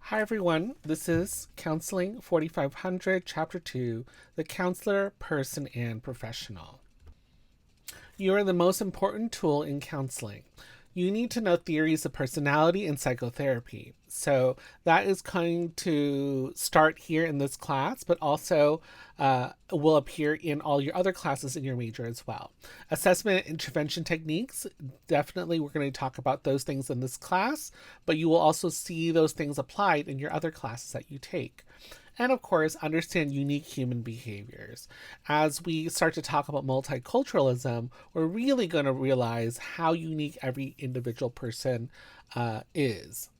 Hi everyone, this is Counseling 4500, Chapter 2, The Counselor, Person, and Professional. You are the most important tool in counseling. You need to know theories of personality and psychotherapy. So that is going to start here in this class, but also will appear in all your other classes in your major as well. Assessment intervention techniques, definitely we're going to talk about those things in this class, but you will also see those things applied in your other classes that you take. And of course, understand unique human behaviors. As we start to talk about multiculturalism, we're really going to realize how unique every individual person is.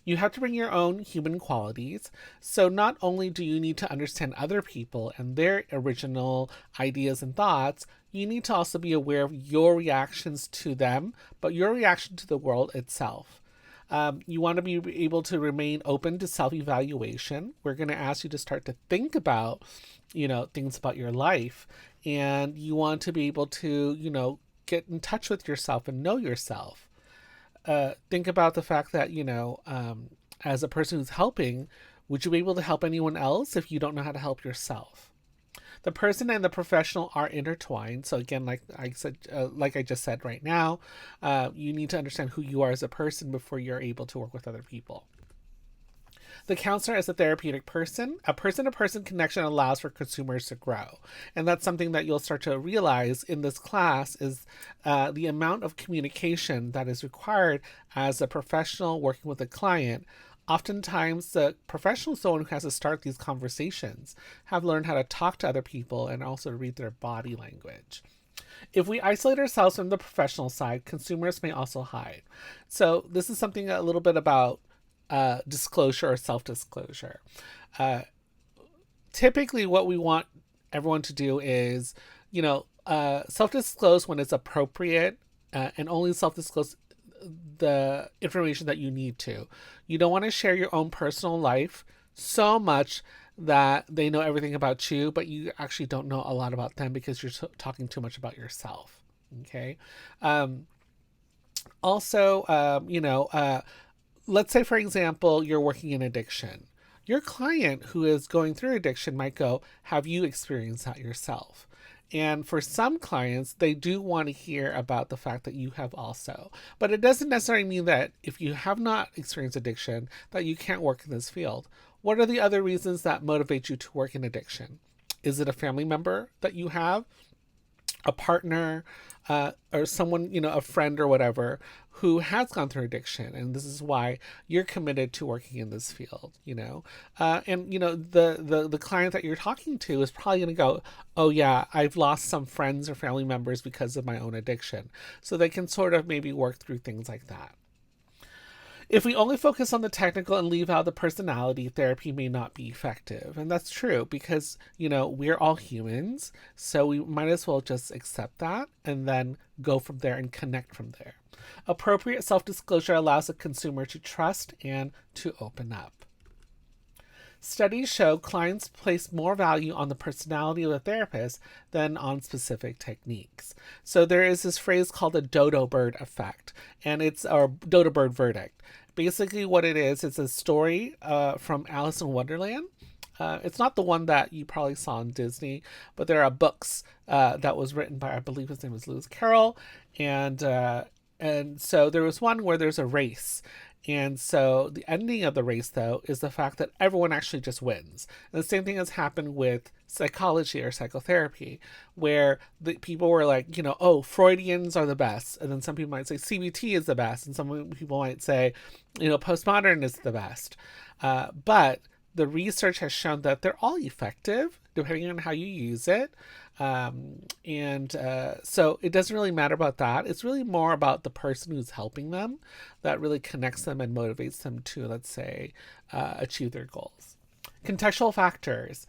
You have to bring your own human qualities. So, not only do you need to understand other people and their original ideas and thoughts, you need to also be aware of your reactions to them, but your reaction to the world itself. You want to be able to remain open to self-evaluation. We're going to ask you to start to think about, things about your life, and you want to be able to, get in touch with yourself and know yourself. Think about the fact that, as a person who's helping, would you be able to help anyone else if you don't know how to help yourself? The person and the professional are intertwined. So again, like I just said right now, you need to understand who you are as a person before you're able to work with other people. The counselor as a therapeutic person, a person-to-person connection allows for consumers to grow. And that's something that you'll start to realize in this class is the amount of communication that is required as a professional working with a client. Oftentimes, the professional is the one who has to start these conversations, have learned how to talk to other people, and also read their body language. If we isolate ourselves from the professional side, consumers may also hide. So, this is something a little bit about disclosure or self disclosure. Uh, Typically, what we want everyone to do is, self disclose when it's appropriate and only self disclose the information that you need to. You don't want to share your own personal life so much that they know everything about you, but you actually don't know a lot about them because you're talking too much about yourself. Okay. Also, let's say, for example, you're working in addiction. Your client who is going through addiction might go, have you experienced that yourself? And for some clients, they do want to hear about the fact that you have also. But it doesn't necessarily mean that if you have not experienced addiction, that you can't work in this field. What are the other reasons that motivate you to work in addiction? Is it a family member that you have? A partner, or someone, a friend or whatever, who has gone through addiction, and this is why you're committed to working in this field. And the client that you're talking to is probably going to go, oh yeah, I've lost some friends or family members because of my own addiction, so they can sort of maybe work through things like that. If we only focus on the technical and leave out the personality, therapy may not be effective. And that's true because, we're all humans. So we might as well just accept that and then go from there and connect from there. Appropriate self disclosure allows a consumer to trust and to open up. Studies show clients place more value on the personality of the therapist than on specific techniques. So there is this phrase called the dodo bird effect, and it's our dodo bird verdict. Basically, what it is, it's a story from Alice in Wonderland. It's not the one that you probably saw in Disney, but there are books that was written by, I believe his name was Lewis Carroll, and so there was one where there's a race. And so the ending of the race, though, is the fact that everyone actually just wins. And the same thing has happened with psychology or psychotherapy, where the people were like, oh, Freudians are the best. And then some people might say CBT is the best. And some people might say, postmodern is the best. But the research has shown that they're all effective depending on how you use it. So it doesn't really matter about that. It's really more about the person who's helping them that really connects them and motivates them to, let's say, achieve their goals. Contextual factors.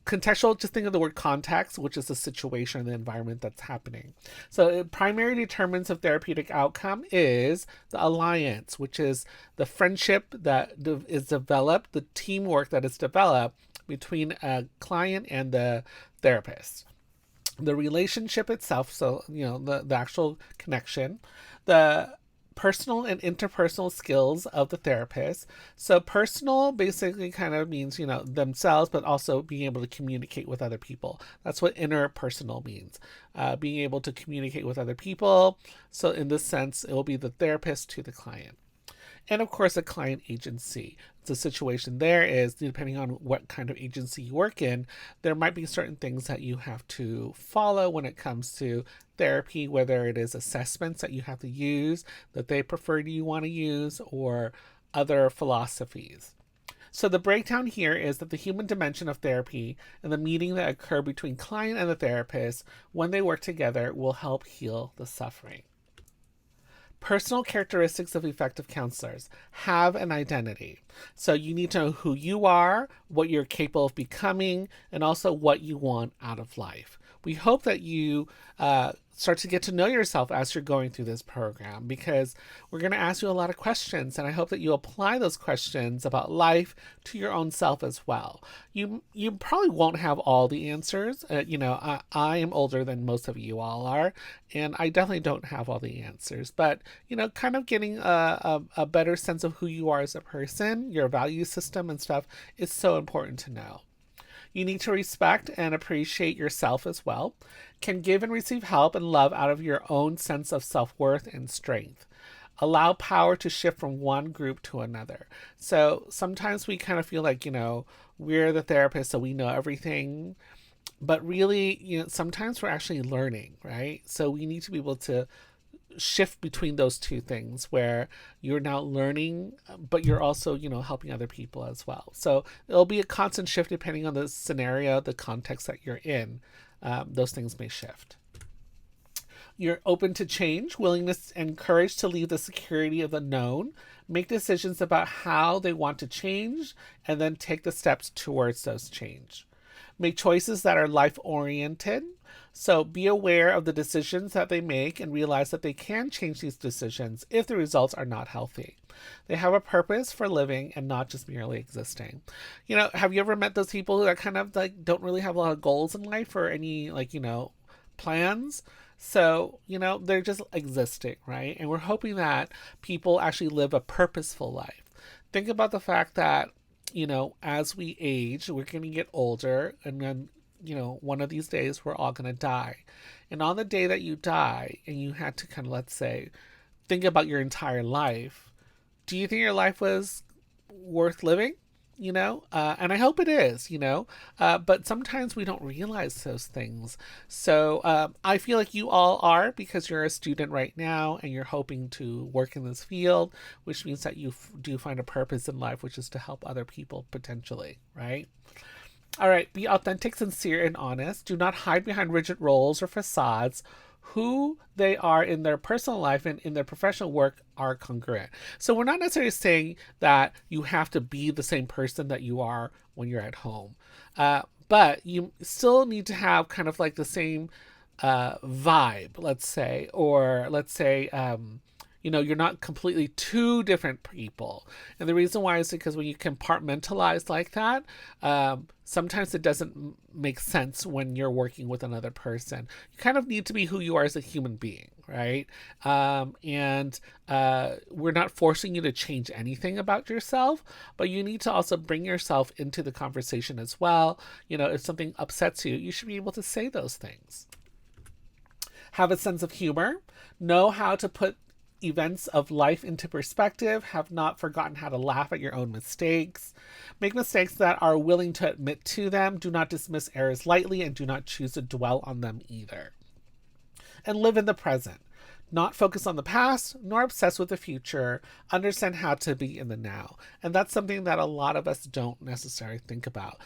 Contextual, just think of the word context, which is the situation and the environment that's happening. So primary determinants of therapeutic outcome is the alliance, which is the friendship that is developed, the teamwork that is developed between a client and the therapist. The relationship itself, so the actual connection, the Personal and interpersonal skills of the therapist. So personal basically kind of means, themselves, but also being able to communicate with other people. That's what interpersonal means. Being able to communicate with other people. So in this sense, it will be the therapist to the client. And of course, a client agency. The situation there is, depending on what kind of agency you work in, there might be certain things that you have to follow when it comes to therapy, whether it is assessments that you have to use that they prefer you want to use, or other philosophies. So the breakdown here is that the human dimension of therapy and the meeting that occur between client and the therapist when they work together will help heal the suffering. Personal characteristics of effective counselors: have an identity. So you need to know who you are, what you're capable of becoming, and also what you want out of life. We hope that you start to get to know yourself as you're going through this program, because we're going to ask you a lot of questions, and I hope that you apply those questions about life to your own self as well. You probably won't have all the answers. I am older than most of you all are, and I definitely don't have all the answers, but kind of getting a better sense of who you are as a person, your value system and stuff, is so important to know. You need to respect and appreciate yourself as well. Can give and receive help and love out of your own sense of self-worth and strength. Allow power to shift from one group to another. So sometimes we kind of feel like, we're the therapist, so we know everything. But really, sometimes we're actually learning, right? So we need to be able to shift between those two things, where you're now learning, but you're also, helping other people as well. So it'll be a constant shift depending on the scenario, the context that you're in. Those things may shift. You're open to change, willingness and courage to leave the security of the known, make decisions about how they want to change, and then take the steps towards those change. Make choices that are life-oriented. So be aware of the decisions that they make and realize that they can change these decisions if the results are not healthy. They have a purpose for living and not just merely existing. Have you ever met those people that kind of don't really have a lot of goals in life or any plans? So, they're just existing, right? And we're hoping that people actually live a purposeful life. Think about the fact that, as we age, we're going to get older, and then one of these days we're all going to die. And on the day that you die and you had to kind of, let's say, think about your entire life, do you think your life was worth living? And I hope it is, but sometimes we don't realize those things. So I feel like you all are, because you're a student right now and you're hoping to work in this field, which means that you do find a purpose in life, which is to help other people potentially, right? All right, be authentic, sincere, and honest. Do not hide behind rigid roles or facades. Who they are in their personal life and in their professional work are congruent. So we're not necessarily saying that you have to be the same person that you are when you're at home. But you still need to have kind of like the same vibe, let's say, or let's say, you're not completely two different people. And the reason why is because when you compartmentalize like that, sometimes it doesn't make sense when you're working with another person. You kind of need to be who you are as a human being, right? And we're not forcing you to change anything about yourself, but you need to also bring yourself into the conversation as well. If something upsets you, you should be able to say those things. Have a sense of humor. Know how to put events of life into perspective. Have not forgotten how to laugh at your own mistakes. Make mistakes that are willing to admit to them. Do not dismiss errors lightly, and do not choose to dwell on them either. And live in the present. Not focus on the past, nor obsess with the future. Understand how to be in the now. And that's something that a lot of us don't necessarily think about.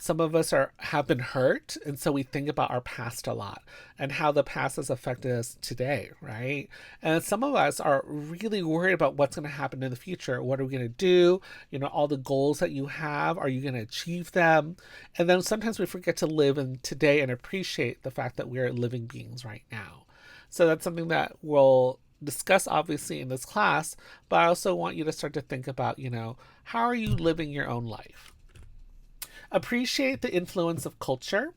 Some of us have been hurt, and so we think about our past a lot and how the past has affected us today, right? And some of us are really worried about what's going to happen in the future. What are we going to do? All the goals that you have, are you going to achieve them? And then sometimes we forget to live in today and appreciate the fact that we're living beings right now. So that's something that we'll discuss obviously in this class, but I also want you to start to think about, how are you living your own life? Appreciate the influence of culture.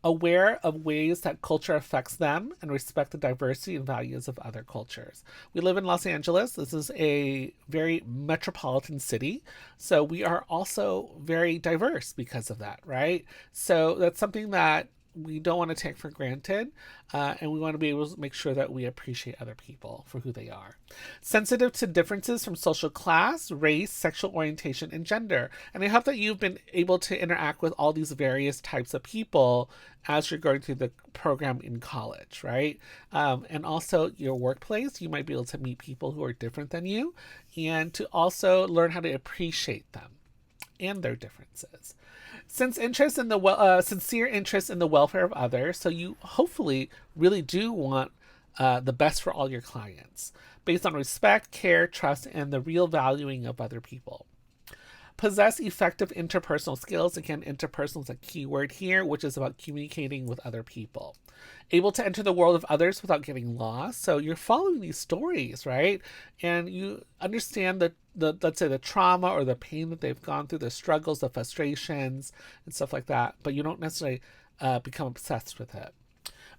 aware of ways that culture affects them, and respect the diversity and values of other cultures. We live in Los Angeles. This is a very metropolitan city. So we are also very diverse because of that, right? So that's something that we don't want to take for granted, and we want to be able to make sure that we appreciate other people for who they are. Sensitive to differences from social class, race, sexual orientation, and gender. And I hope that you've been able to interact with all these various types of people as you're going through the program in college, right? And also your workplace, you might be able to meet people who are different than you, and to also learn how to appreciate them and their differences. Sincere interest in the welfare of others, so you hopefully really do want the best for all your clients, based on respect, care, trust, and the real valuing of other people. Possess effective interpersonal skills. Again, interpersonal is a key word here, which is about communicating with other people. Able to enter the world of others without getting lost. So you're following these stories, right? And you understand the let's say the trauma or the pain that they've gone through, the struggles, the frustrations, and stuff like that. But you don't necessarily become obsessed with it.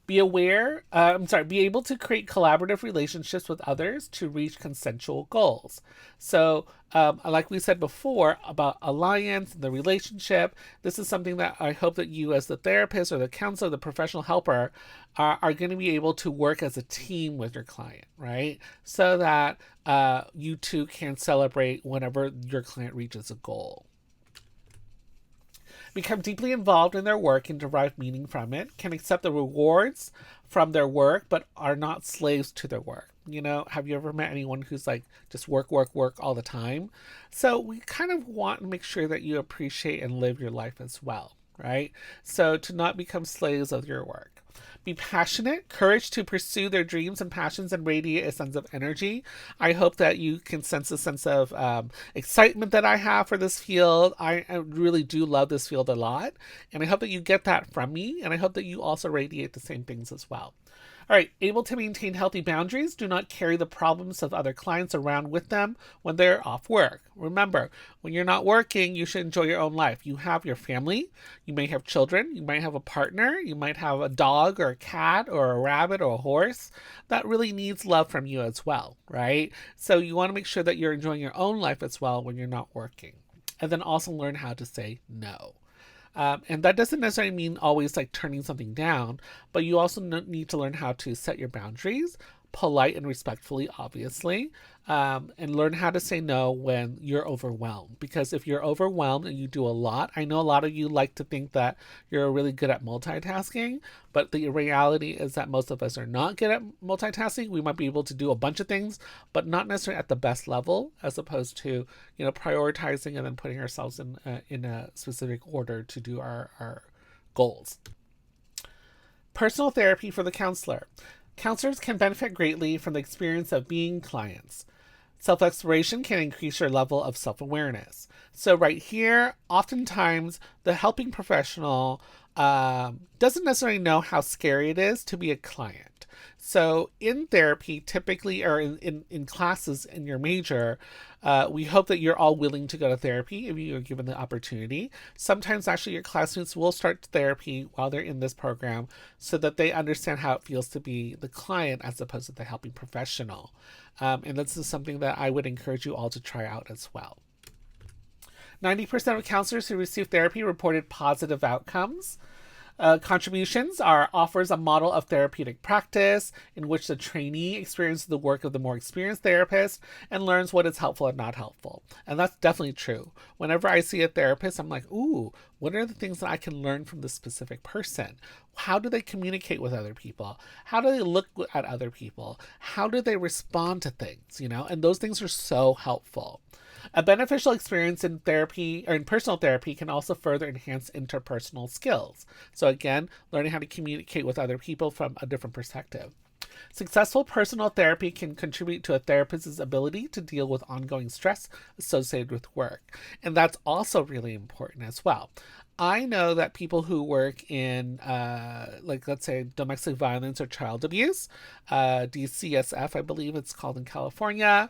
Be able to create collaborative relationships with others to reach consensual goals. So, like we said before about alliance, the relationship, this is something that I hope that you as the therapist or the counselor, the professional helper, are going to be able to work as a team with your client, right? So that you two can celebrate whenever your client reaches a goal. Become deeply involved in their work and derive meaning from it, can accept the rewards from their work, but are not slaves to their work. You know, have you ever met anyone who's like just work, work, work all the time? So we kind of want to make sure that you appreciate and live your life as well, right? So to not become slaves of your work. Be passionate, courage to pursue their dreams and passions and radiate a sense of energy. I hope that you can sense a sense of excitement that I have for this field. I really do love this field a lot, and I hope that you get that from me, and I hope that you also radiate the same things as well. All right, able to maintain healthy boundaries. Do not carry the problems of other clients around with them when they're off work. Remember, when you're not working, you should enjoy your own life. You have your family, you may have children, you might have a partner, you might have a dog or a cat or a rabbit or a horse that really needs love from you as well, right? So you want to make sure that you're enjoying your own life as well when you're not working. And then also learn how to say no. And that doesn't necessarily mean always like turning something down, but you also need to learn how to set your boundaries, polite and respectfully, obviously, and learn how to say no when you're overwhelmed. Because if you're overwhelmed and you do a lot, I know a lot of you like to think that you're really good at multitasking, but the reality is that most of us are not good at multitasking. We might be able to do a bunch of things, but not necessarily at the best level, as opposed to, you know, prioritizing and then putting ourselves in a specific order to do our goals. Personal therapy for the counselor. Counselors can benefit greatly from the experience of being clients. Self-exploration can increase your level of self-awareness. So right here, oftentimes the helping professional doesn't necessarily know how scary it is to be a client. So in therapy, typically, or in classes in your major, we hope that you're all willing to go to therapy if you're given the opportunity. Sometimes actually your classmates will start therapy while they're in this program so that they understand how it feels to be the client as opposed to the helping professional. And this is something that I would encourage you all to try out as well. 90% of counselors who receive therapy reported positive outcomes. Contributions offers a model of therapeutic practice in which the trainee experiences the work of the more experienced therapist and learns what is helpful and not helpful. And that's definitely true. Whenever I see a therapist, I'm like, ooh, what are the things that I can learn from this specific person? How do they communicate with other people? How do they look at other people? How do they respond to things? You know, and those things are so helpful. A beneficial experience in therapy or in personal therapy can also further enhance interpersonal skills. So again, learning how to communicate with other people from a different perspective. Successful personal therapy can contribute to a therapist's ability to deal with ongoing stress associated with work. And that's also really important as well. I know that people who work in, like, let's say, domestic violence or child abuse, DCSF, I believe it's called in California,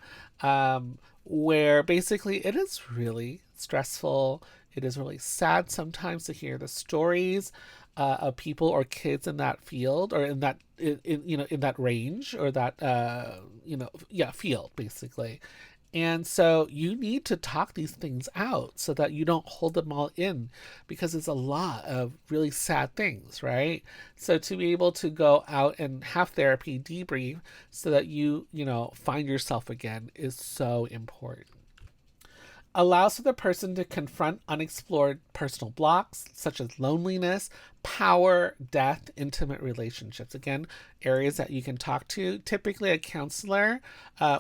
where basically it is really stressful. It is really sad sometimes to hear the stories. of people or kids in that field, or in that in that range, or that field basically. And so you need to talk these things out so that you don't hold them all in, because it's a lot of really sad things, right? So to be able to go out and have therapy, debrief, so that you find yourself again is so important. Allows for the person to confront unexplored personal blocks such as loneliness, power, death, intimate relationships. Again, areas that you can talk to. Typically, a counselor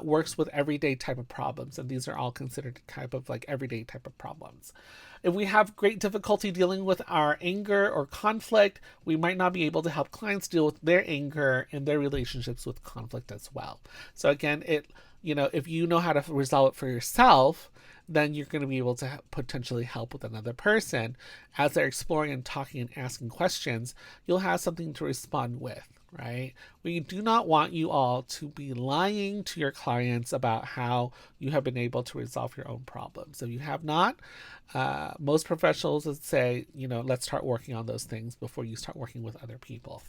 works with everyday type of problems, and these are all considered type of like everyday type of problems. If we have great difficulty dealing with our anger or conflict, we might not be able to help clients deal with their anger and their relationships with conflict as well. So again, if you know how to resolve it for yourself, then you're going to be able to potentially help with another person. As they're exploring and talking and asking questions, you'll have something to respond with, right? We do not want you all to be lying to your clients about how you have been able to resolve your own problems. If you have not, most professionals would say, let's start working on those things before you start working with other people.